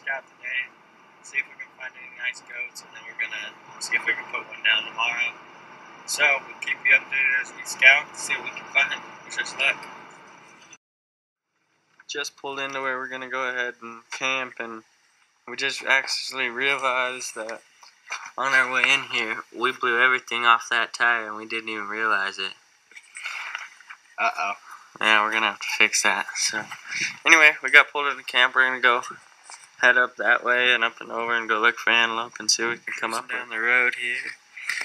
out today, see if we can find any nice goats, and then we're gonna see if we can put one down tomorrow. So we'll keep you updated as we scout, see what we can find. Wish us luck. Just pulled into where we're gonna go ahead and camp, and we just actually realized that on our way in here, we blew everything off that tire and we didn't even realize it. Uh-oh. Yeah, we're gonna have to fix that. So, anyway, we got pulled into camp. We're gonna go head up that way and up and over and go look for antelope and see what we can come up down the road here.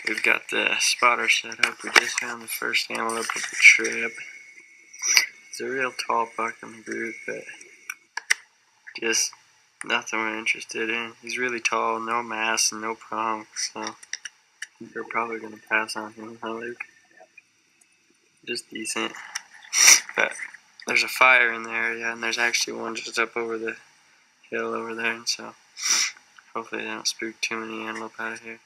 We've got the spotter set up. We just found the first antelope of the trip. He's a real tall buck in the group, but just nothing we're interested in. He's really tall, no mass, and no prongs, so we're probably gonna pass on him, huh, Luke? Just decent. But there's a fire in the area, and there's actually one just up over the hill over there, and so hopefully they don't spook too many antelope out of here.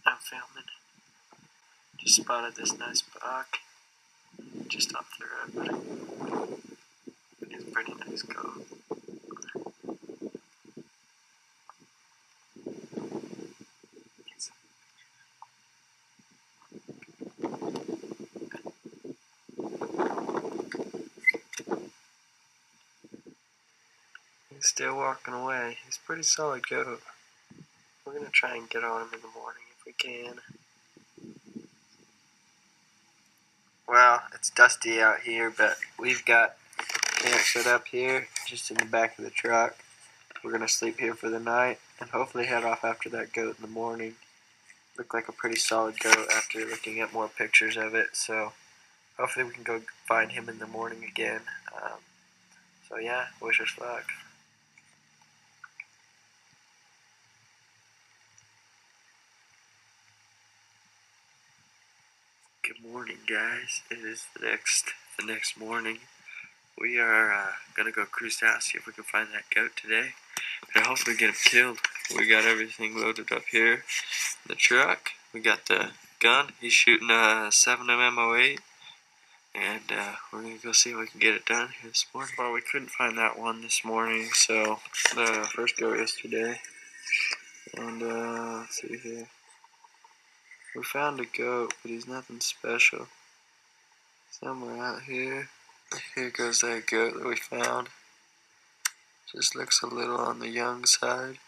I'm filming. Just spotted this nice buck just off the road. He's a pretty nice goat. He's still walking away. He's a pretty solid goat. We're gonna try and get on him in the morning if we can. Well, it's dusty out here, but we've got camp set up here, just in the back of the truck. We're gonna sleep here for the night, and hopefully head off after that goat in the morning. Looked like a pretty solid goat after looking at more pictures of it, so hopefully we can go find him in the morning again. So yeah, wish us luck. Good morning, guys. It is the next morning. We are gonna go cruise out, see if we can find that goat today, and hopefully get him killed. We got everything loaded up here in the truck. We got the gun. He's shooting a 7mm 08, and we're gonna go see if we can get it done here this morning. Well, we couldn't find that one this morning, so the first goat yesterday, and let's see here. We found a goat, but he's nothing special. Somewhere out here. Here goes that goat that we found. Just looks a little on the young side.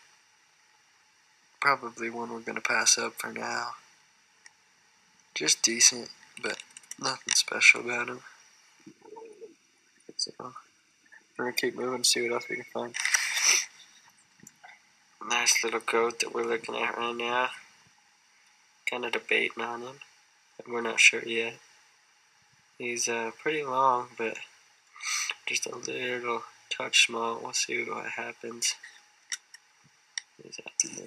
Probably one we're gonna pass up for now. Just decent, but nothing special about him. So we're gonna keep moving and see what else we can find. Nice little goat that we're looking at right now. Kind of debating on him. We're not sure yet. He's pretty long, but just a little touch small. We'll see what happens. He's out there.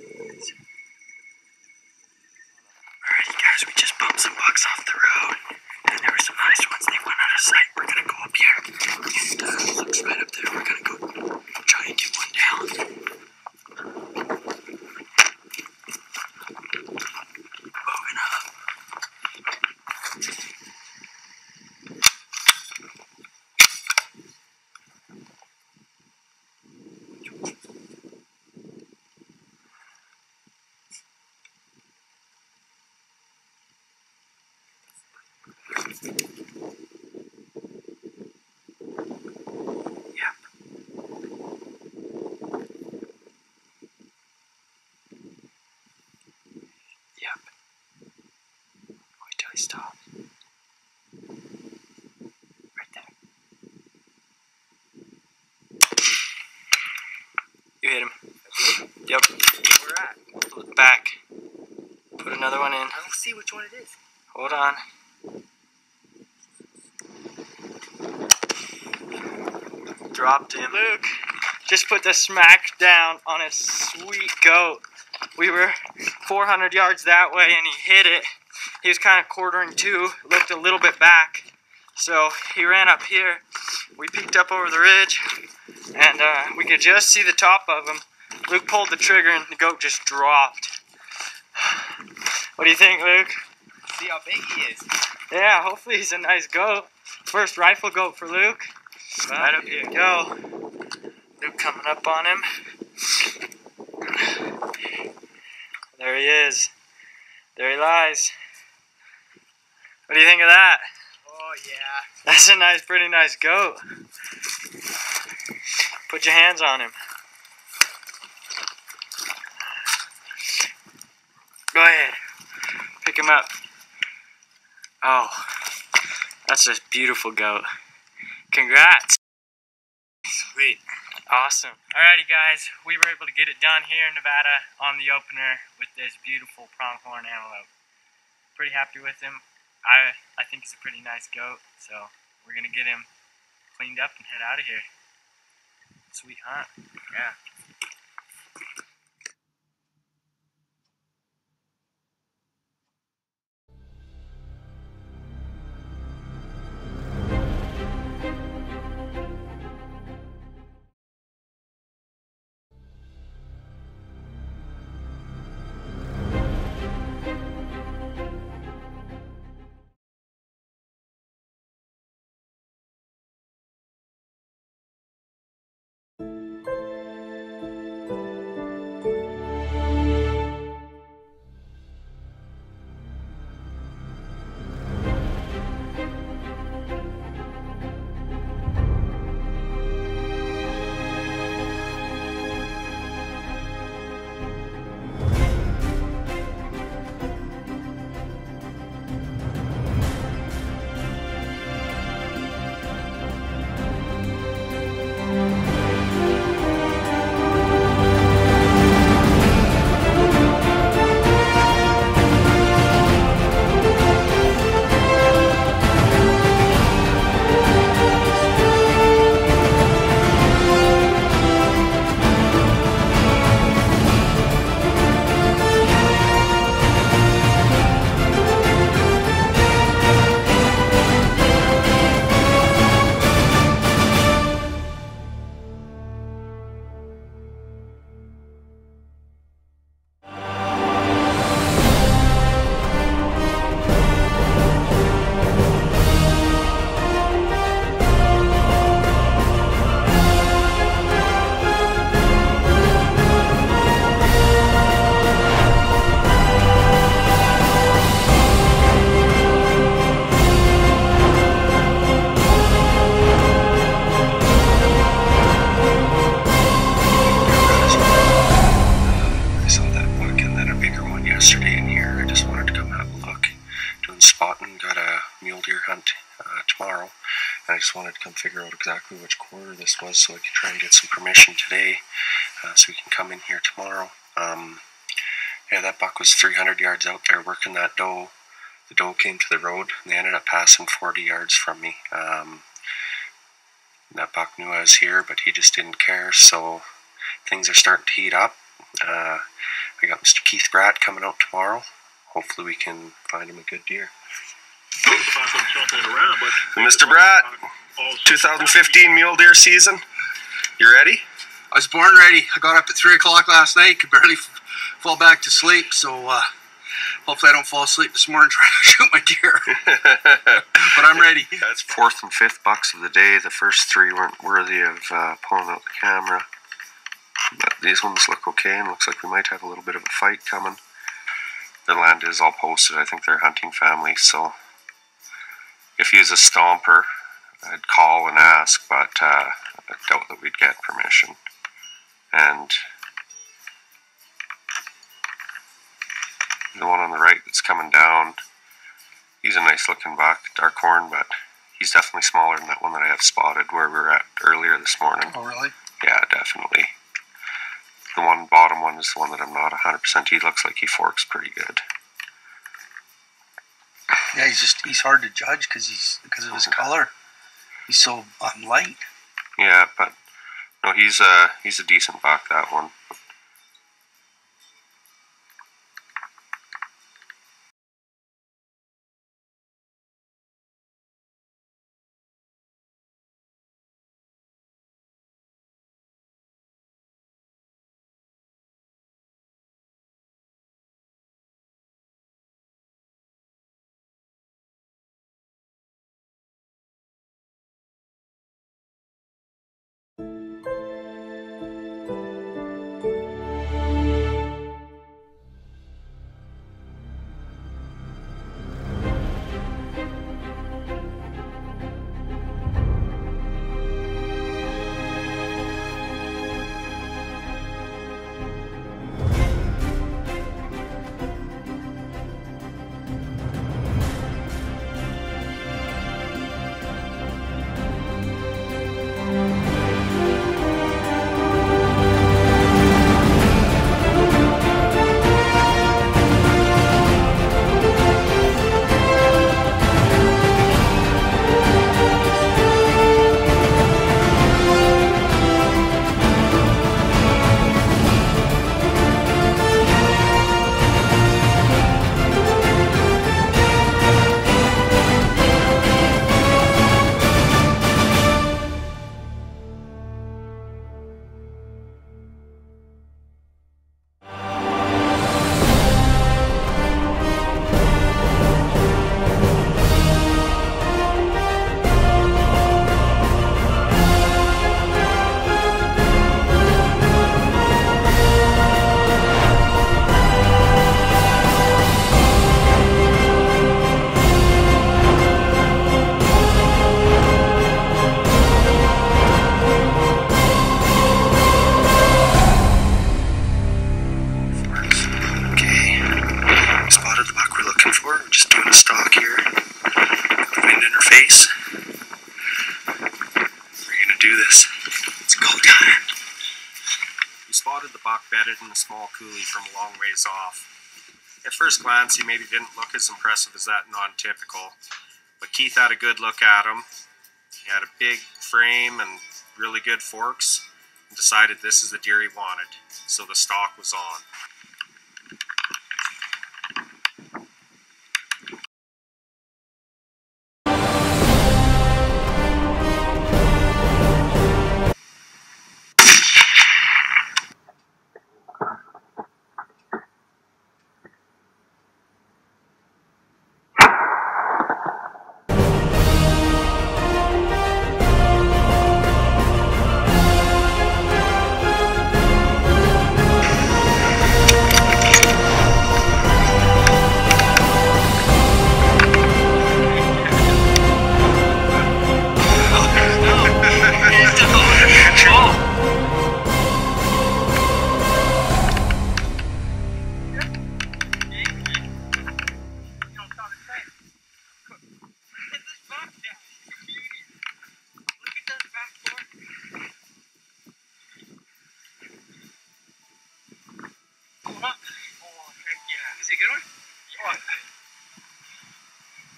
Alrighty, guys, we just bumped some bucks off the road, and there were some nice ones. They went out of sight. We're gonna go up here, and looks right up there. We're gonna go try and get one down. Moving up. Stop. Right there. You hit him. Yep. Where at? Look back. Put another one in. I don't see which one it is. Hold on. Dropped him. Luke just put the smack down on a sweet goat. We were 400 yards that way and he hit it. He was kind of quartering to, looked a little bit back. So he ran up here. We peeked up over the ridge and we could just see the top of him. Luke pulled the trigger and the goat just dropped. What do you think, Luke? See how big he is. Yeah, hopefully he's a nice goat. First rifle goat for Luke. Right up here, go. Luke coming up on him. There he is. There he lies. What do you think of that? Oh yeah. That's a nice, pretty nice goat. Put your hands on him. Go ahead. Pick him up. Oh, that's a beautiful goat. Congrats. Sweet. Awesome. Alrighty guys, we were able to get it done here in Nevada on the opener with this beautiful pronghorn antelope. Pretty happy with him. I think he's a pretty nice goat, so we're gonna get him cleaned up and head out of here. Sweet hunt. Yeah. tomorrow, and I just wanted to come figure out exactly which quarter this was so I could try and get some permission today so we can come in here tomorrow. Yeah, that buck was 300 yards out there working that doe. The doe came to the road, and they ended up passing 40 yards from me. That buck knew I was here, but he just didn't care, so things are starting to heat up. I got Mr. Keith Bratt coming out tomorrow. Hopefully we can find him a good deer. Mr. Bratt, 2015 mule deer season, you ready? I was born ready. I got up at 3 o'clock last night, could barely fall back to sleep, so hopefully I don't fall asleep this morning trying to shoot my deer. But I'm ready. That's fourth and fifth bucks of the day. The first three weren't worthy of pulling out the camera, but these ones look okay, and looks like we might have a little bit of a fight coming. Their land is all posted. I think they're a hunting family, so if he was a stomper, I'd call and ask, but I doubt that we'd get permission. And the one on the right that's coming down, he's a nice looking buck, dark horn, but he's definitely smaller than that one that I have spotted where we were at earlier this morning. Oh, really? Yeah, definitely. The one bottom one is the one that I'm not 100%. He looks like he forks pretty good. Yeah, he's hard to judge because of his color. He's so light. Yeah, but no, he's a decent buck, that one. a small coulee from a long ways off. At first glance, he maybe didn't look as impressive as that non-typical, but Keith had a good look at him. He had a big frame and really good forks, and decided this is the deer he wanted, so the stalk was on.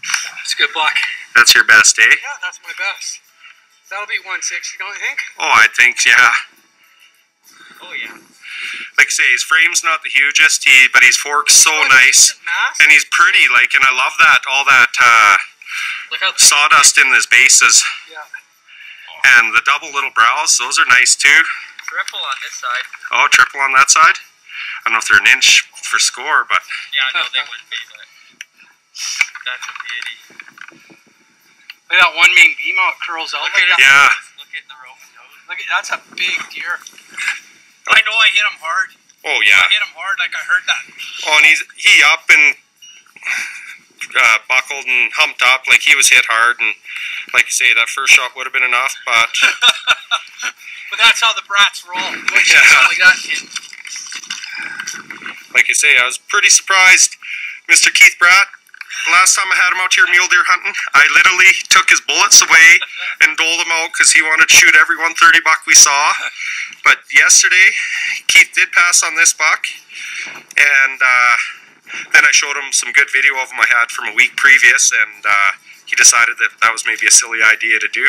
That's a good buck. That's your best, eh? Yeah, that's my best. That'll be 160, don't you think? Oh, I think, yeah. Oh yeah. Like I say, his frame's not the hugest, but his fork's so nice, Mass? and he's pretty, like, and I love that, all that Look how sawdust in his bases. Yeah. And the double little brows, those are nice too. Triple on this side. Oh, triple on that side? I don't know if they're an inch for score, but Yeah, no, they wouldn't be, but that's a beauty. Look at that one main beam out curls out like that. yeah. Look at the rope nose. Look at that's a big deer. I know I hit him hard. Oh yeah. I hit him hard, like I heard that. Oh, and he up and buckled and humped up, like he was hit hard, and like you say, that first shot would have been enough, but But that's how the brats roll. Yeah. Like that. like you say, I was pretty surprised. Mr. Keith Bratt, last time I had him out here mule deer hunting, I literally took his bullets away and doled him out because he wanted to shoot every 130 buck we saw. But yesterday, Keith did pass on this buck, and then I showed him some good video of him I had from a week previous, and he decided that that was maybe a silly idea to do,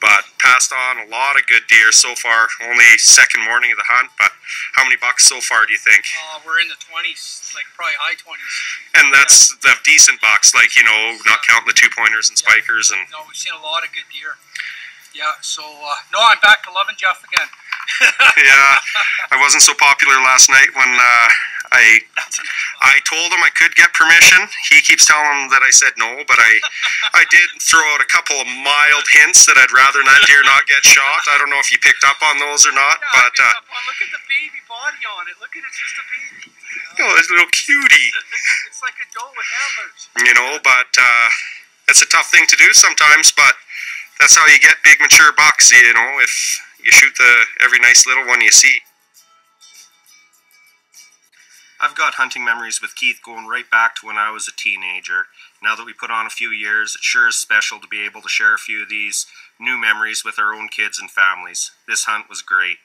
but passed on a lot of good deer so far. Only second morning of the hunt, but how many bucks so far do you think? We're in the 20s, like probably high 20s. And that's the decent bucks, like, you know, not counting the 2-pointers and spikers. And No, we've seen a lot of good deer. Yeah, so, no, I'm back to loving Jeff again. yeah, I wasn't so popular last night when I told him I could get permission. He keeps telling him that I said no, but I did throw out a couple of mild hints that I'd rather that deer not get shot. I don't know if you picked up on those or not, Yeah, but look at the baby body on it. Look at it's just a baby. oh, this little cutie, It's like a doe with antlers. you know. But it's a tough thing to do sometimes, but that's how you get big mature bucks, you know, if you shoot every nice little one you see. I've got hunting memories with Keith going right back to when I was a teenager. Now that we put on a few years, it sure is special to be able to share a few of these new memories with our own kids and families. This hunt was great.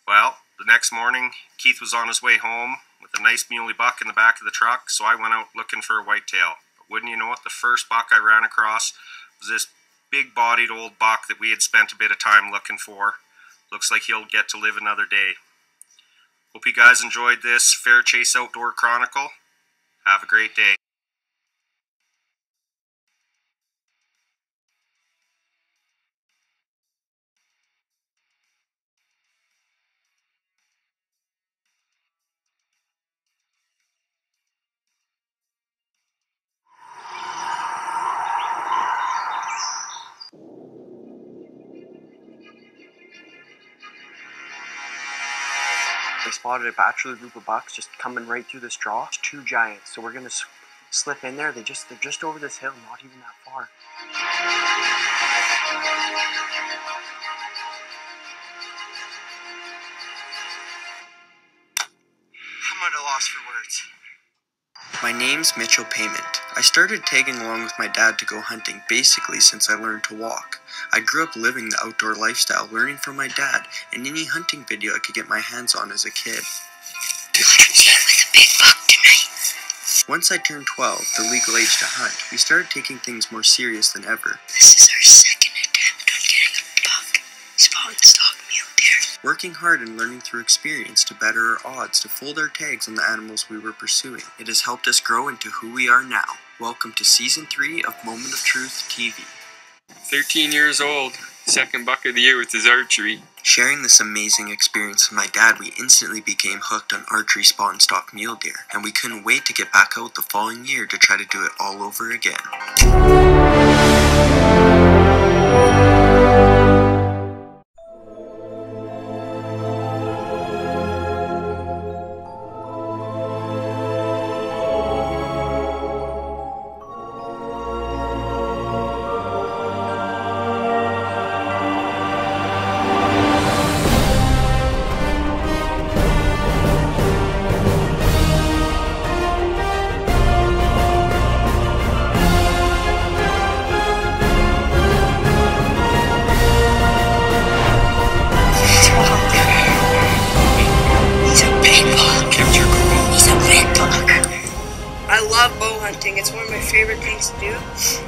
Well, the next morning, Keith was on his way home with a nice muley buck in the back of the truck, so I went out looking for a whitetail. But wouldn't you know it, the first buck I ran across was this big-bodied old buck that we had spent a bit of time looking for. Looks like he'll get to live another day. Hope you guys enjoyed this Fairchase Outdoor Chronicle. Have a great day. They spotted a bachelor group of bucks just coming right through this draw. It's 2 giants, so we're gonna slip in there. They're just over this hill, not even that far. I'm at a loss for words. My name's Mitchell Payment. I started tagging along with my dad to go hunting basically since I learned to walk. I grew up living the outdoor lifestyle, learning from my dad, and any hunting video I could get my hands on as a kid. Once I turned 12, the legal age to hunt, we started taking things more serious than ever. This is our second attempt on getting a buck. Spawn stock mule deer. Working hard and learning through experience to better our odds to fold our tags on the animals we were pursuing. It has helped us grow into who we are now. Welcome to Season 3 of Moment of Truth TV. 13 years old, second buck of the year with his archery. Sharing this amazing experience with my dad, we instantly became hooked on archery spot and stock mule deer, and we couldn't wait to get back out the following year to try to do it all over again. I love bow hunting. It's one of my favorite things to do.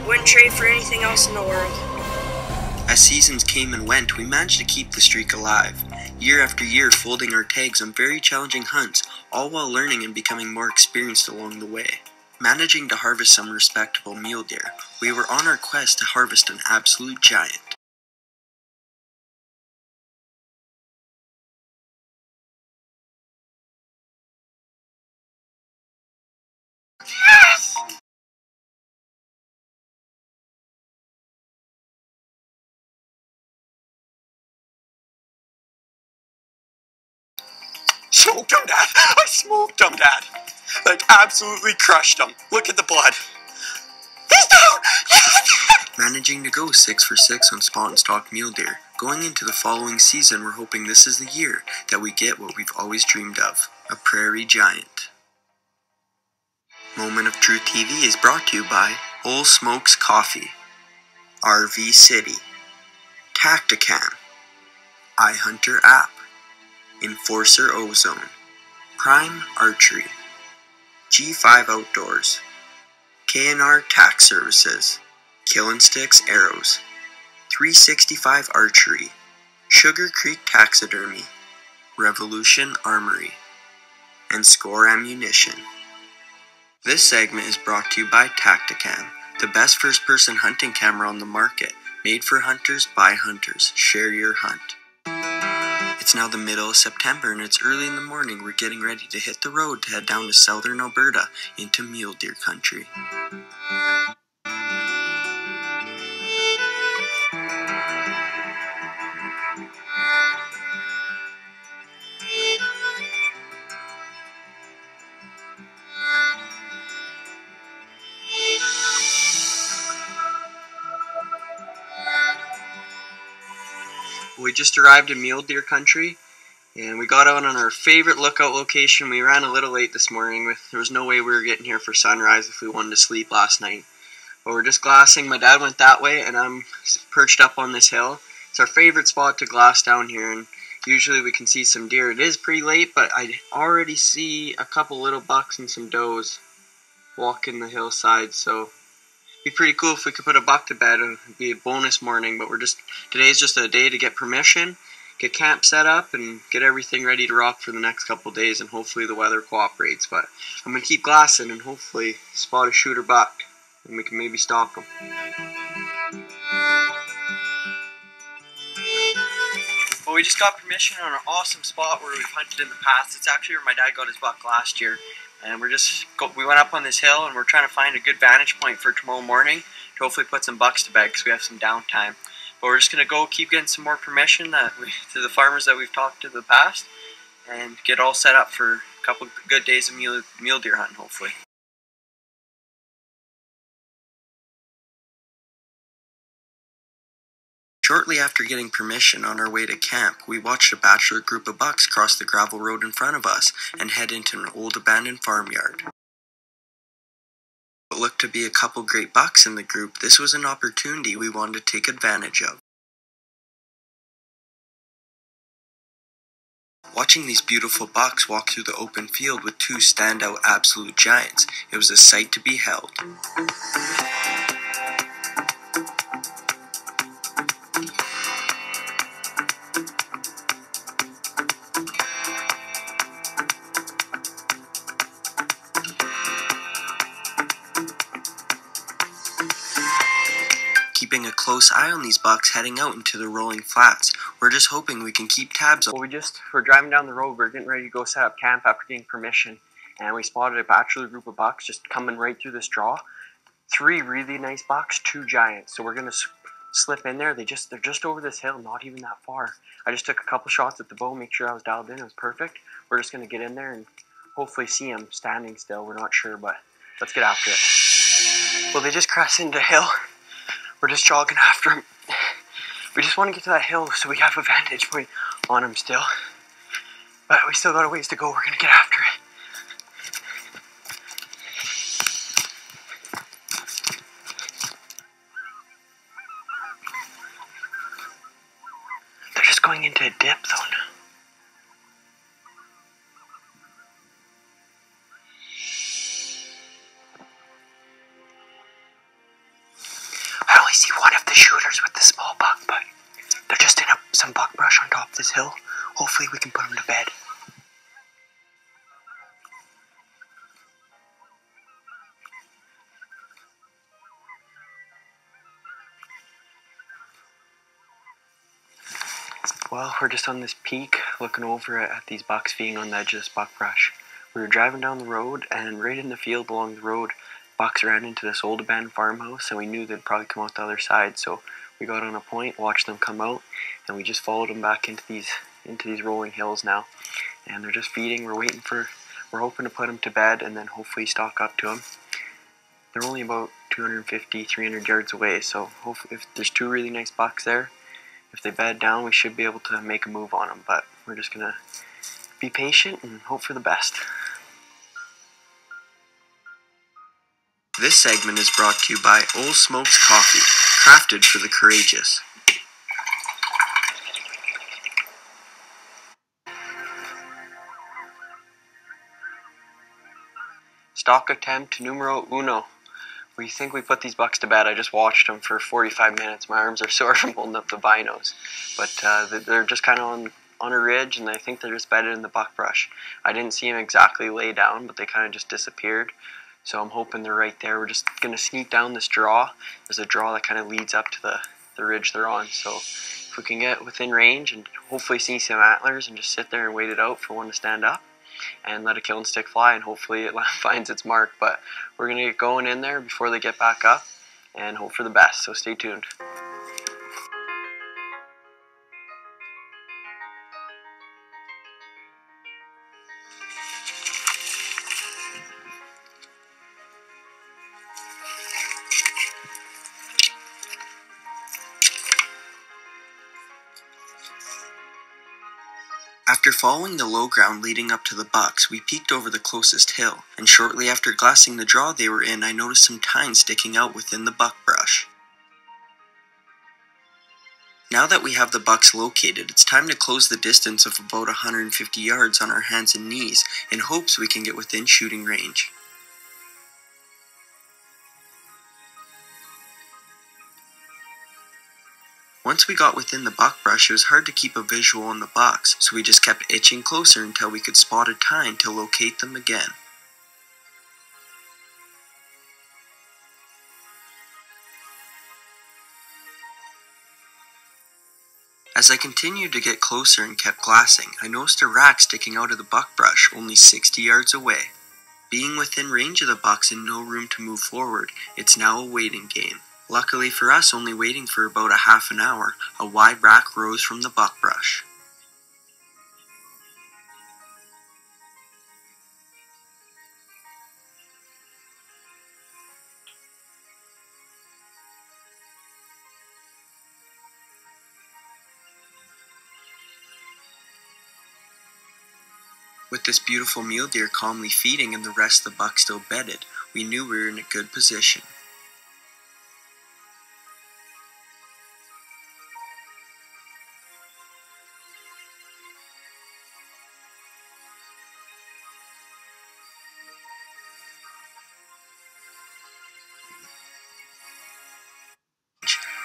Wouldn't trade for anything else in the world. As seasons came and went, we managed to keep the streak alive, year after year folding our tags on very challenging hunts, all while learning and becoming more experienced along the way. Managing to harvest some respectable mule deer, we were on our quest to harvest an absolute giant. Smoked him, Dad. I smoked him, Dad. Like, absolutely crushed him. Look at the blood. He's down! Managing to go 6 for 6 on spot and stock mule deer. Going into the following season, we're hoping this is the year that we get what we've always dreamed of, a prairie giant. Moment of Truth TV is brought to you by Old Smokes Coffee, RV City, Tacticam, iHunter app, Enforcer Ozone, Prime Archery, G5 Outdoors, K&R Tax Services, Killin' Sticks Arrows, 365 Archery, Sugar Creek Taxidermy, Revolution Armory, and Score Ammunition. This segment is brought to you by Tacticam, the best first-person hunting camera on the market, made for hunters by hunters. Share your hunt. It's now the middle of September and it's early in the morning. We're getting ready to hit the road to head down to southern Alberta into mule deer country. We just arrived in mule deer country, and we got out on our favorite lookout location. We ran a little late this morning. There was no way we were getting here for sunrise if we wanted to sleep last night. But we're just glassing. My dad went that way, and I'm perched up on this hill. It's our favorite spot to glass down here, and usually we can see some deer. It is pretty late, but I already see a couple little bucks and some does walking the hillside, so it'd be pretty cool if we could put a buck to bed. It'd be a bonus morning, but today's just a day to get permission, get camp set up, and get everything ready to rock for the next couple days, and hopefully the weather cooperates. But I'm going to keep glassing and hopefully spot a shooter buck, and we can maybe stalk him. Well, we just got permission on an awesome spot where we've hunted in the past. It's actually where my dad got his buck last year. And we went up on this hill and we're trying to find a good vantage point for tomorrow morning to hopefully put some bucks to bed because we have some downtime. But we're just going to go keep getting some more permission to the farmers that we've talked to in the past and get all set up for a couple good days of mule deer hunting, hopefully. Shortly after getting permission on our way to camp, we watched a bachelor group of bucks cross the gravel road in front of us and head into an old abandoned farmyard. What looked to be a couple great bucks in the group, this was an opportunity we wanted to take advantage of. Watching these beautiful bucks walk through the open field with two standout absolute giants, it was a sight to behold. Keeping a close eye on these bucks heading out into the rolling flats. We're just hoping we can keep tabs on. Well, we're driving down the road. We're getting ready to go set up camp after getting permission, and we spotted a bachelor group of bucks just coming right through this draw. 3 really nice bucks, 2 giants. So we're gonna slip in there. They're just over this hill, not even that far. I just took a couple shots at the bow, make sure I was dialed in. It was perfect. We're just gonna get in there and hopefully see them standing still. We're not sure, but let's get after it. Well, they just crossed into a hill. We're just jogging after them. We just want to get to that hill so we have a vantage point on them still. But we still got a ways to go. We're going to get after it. They're just going into a dip though now. I only see one of the shooters with the small buck, but they're just in some buckbrush on top of this hill. Hopefully we can put them to bed. Well, we're just on this peak looking over at these bucks feeding on the edge of this buckbrush. We were driving down the road, and right in the field along the road, bucks ran into this old abandoned farmhouse, and we knew they'd probably come out the other side, so we got on a point, watched them come out, and we just followed them back into these rolling hills now. And they're just feeding. We're hoping to put them to bed and then hopefully stalk up to them. They're only about 250, 300 yards away, so hopefully if there's 2 really nice bucks there, if they bed down, we should be able to make a move on them, but we're just gonna be patient and hope for the best. This segment is brought to you by Old Smokes Coffee, crafted for the courageous. Stalk attempt numero uno. We think we put these bucks to bed. I just watched them for 45 minutes. My arms are sore from holding up the binos. But they're just kind of on a ridge, and I think they're just bedded in the buckbrush. I didn't see them exactly lay down, but they kind of just disappeared. So I'm hoping they're right there. We're just going to sneak down this draw. There's a draw that kind of leads up to the ridge they're on. So if we can get within range and hopefully see some antlers and just sit there and wait it out for one to stand up, and let a killing stick fly, and hopefully it finds its mark. But we're going to get going in there before they get back up and hope for the best, so stay tuned. After following the low ground leading up to the bucks, we peeked over the closest hill, and shortly after glassing the draw they were in, I noticed some tine sticking out within the buckbrush. Now that we have the bucks located, it's time to close the distance of about 150 yards on our hands and knees in hopes we can get within shooting range. Once we got within the buckbrush, it was hard to keep a visual on the bucks, so we just kept itching closer until we could spot a tine to locate them again. As I continued to get closer and kept glassing, I noticed a rack sticking out of the buckbrush only 60 yards away. Being within range of the bucks and no room to move forward, it's now a waiting game. Luckily for us, only waiting for about a half an hour, a wide rack rose from the buckbrush. With this beautiful mule deer calmly feeding and the rest of the buck still bedded, we knew we were in a good position.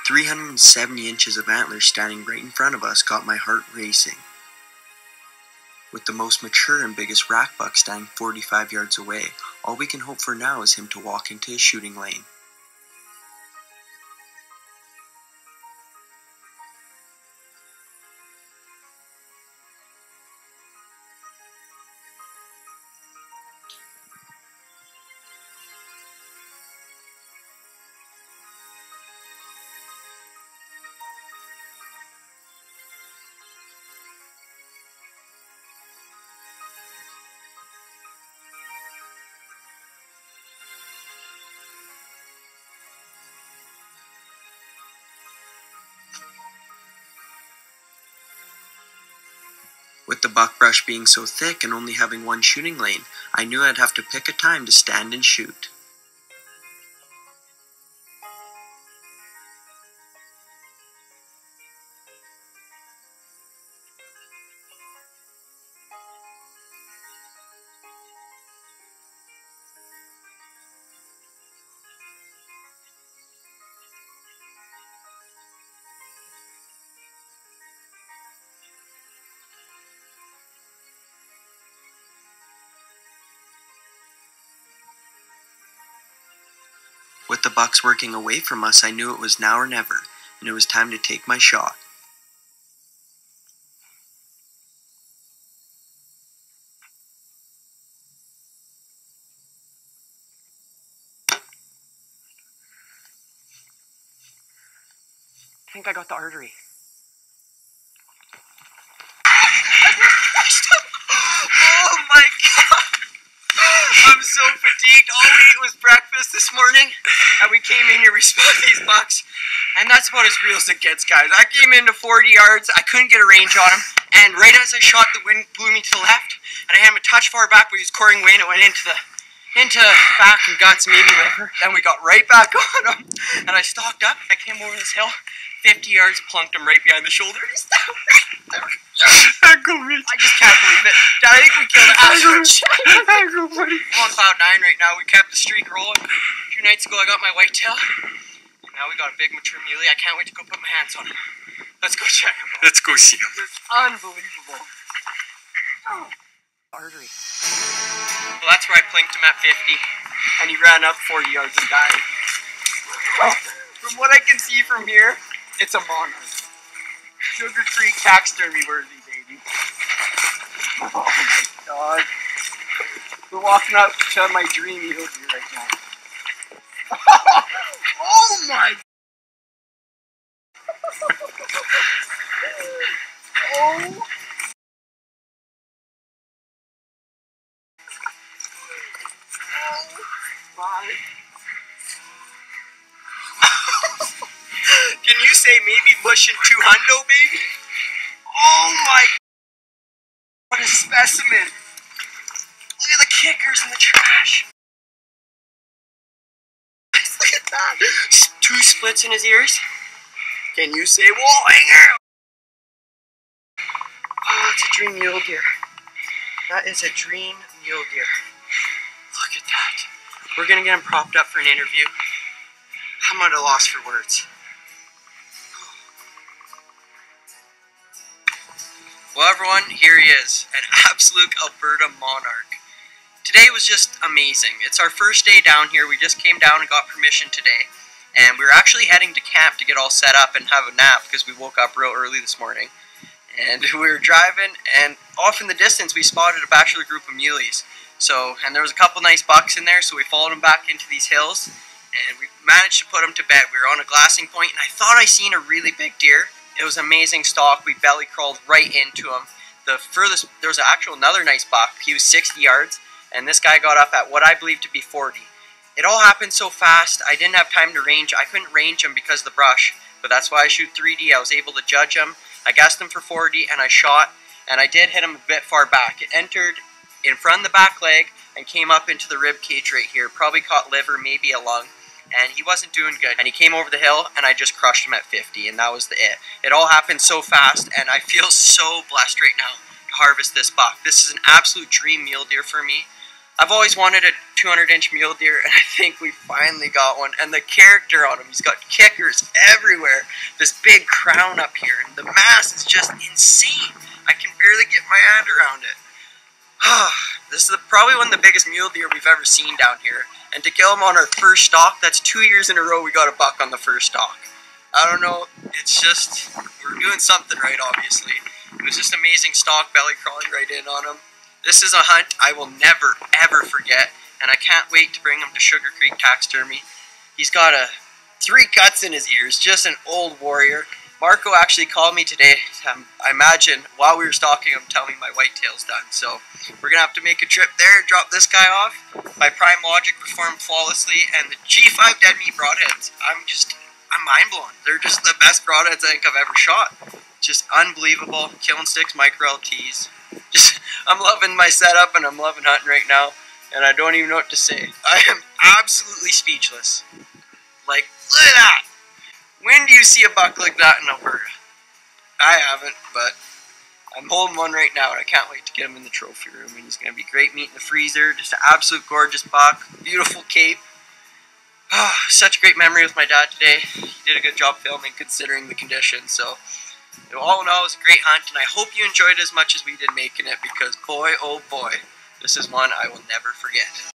370 inches of antlers standing right in front of us got my heart racing. With the most mature and biggest rack buck standing 45 yards away, all we can hope for now is him to walk into his shooting lane. With the buckbrush being so thick and only having one shooting lane, I knew I'd have to pick a time to stand and shoot. With the bucks working away from us, I knew it was now or never, and it was time to take my shot. I think I got the artery. Oh my god! I'm so fatigued. All we ate was breakfast this morning, and we came in here, we spot these bucks, and that's about as real as it gets, guys. I came into 40 yards, I couldn't get a range on him, and right as I shot, the wind blew me to the left, and I had him a touch far back, but he was coring away, and it went into back and guts, maybe liver. Then we got right back on him, and I stalked up, I came over this hill, 50 yards, plunked him right behind the shoulder, and he's down right there. I just can't believe it. Dad, I think we killed an absolute giant. I'm on cloud 9 right now. We kept the streak rolling. 2 nights ago I got my whitetail, and now we got a big mature muley. I can't wait to go put my hands on him. Let's go check him out. Let's go see him. It's unbelievable. Artery. Well, that's where I plinked him at 50, and he ran up 40 yards and died. From what I can see from here, it's a monarch. Sugar Creek taxidermy worthy, baby. Oh my god. We're walking up to my dream mule deer right now. Oh my. Oh. My. Can you say maybe pushing 200, baby? Oh my. What a specimen. Look at the kickers in the trash. Look at that. 2 splits in his ears. Can you say wall hanger? Oh, it's a dream mule deer. That is a dream mule deer. Look at that. We're gonna get him propped up for an interview. I'm at a loss for words. Well, everyone, here he is, an absolute Alberta monarch. Today was just amazing. It's our first day down here. We just came down and got permission today, and we were actually heading to camp to get all set up and have a nap because we woke up real early this morning. And we were driving, and off in the distance we spotted a bachelor group of muleys. And there was a couple nice bucks in there, so we followed them back into these hills, and we managed to put them to bed. We were on a glassing point, and I thought I seen a really big deer. It was an amazing stalk. We belly crawled right into him. The furthest, there was another nice buck. He was 60 yards, and this guy got up at what I believe to be 40. It all happened so fast, I didn't have time to range. I couldn't range him because of the brush, but that's why I shoot 3D. I was able to judge him. I gassed him for 40, and I shot, and I did hit him a bit far back. It entered in front of the back leg and came up into the rib cage right here. Probably caught liver, maybe a lung. And he wasn't doing good. And he came over the hill, and I just crushed him at 50, and that was it. It all happened so fast, and I feel so blessed right now to harvest this buck. This is an absolute dream mule deer for me. I've always wanted a 200-inch mule deer, and I think we finally got one. And the character on him, he's got kickers everywhere. This big crown up here, and the mass is just insane. I can barely get my hand around it. This is probably one of the biggest mule deer we've ever seen down here. And to kill him on our first stalk, that's 2 years in a row we got a buck on the first stalk. I don't know, it's just, we're doing something right, obviously. It was just amazing stalk, belly crawling right in on him. This is a hunt I will never, ever forget, and I can't wait to bring him to Sugar Creek Taxidermy. He's got 3 cuts in his ears, just an old warrior. Marco actually called me today, I imagine, while we were stalking him, telling me my whitetail's done. So we're going to have to make a trip there and drop this guy off. My Prime Logic performed flawlessly, and the G5 dead meat broadheads, I'm mind blown. They're just the best broadheads I think I've ever shot. Just unbelievable. Killing sticks, micro LTs. I'm loving my setup and I'm loving hunting right now, and I don't even know what to say. I am absolutely speechless. Like, look at that! When do you see a buck like that in Alberta? I haven't, but I'm holding one right now, and I can't wait to get him in the trophy room. And he's going to be great meat in the freezer. Just an absolute gorgeous buck. Beautiful cape. Such a great memory with my dad today. He did a good job filming considering the conditions. So, all in all, it was a great hunt, and I hope you enjoyed it as much as we did making it, because boy, oh boy, this is one I will never forget.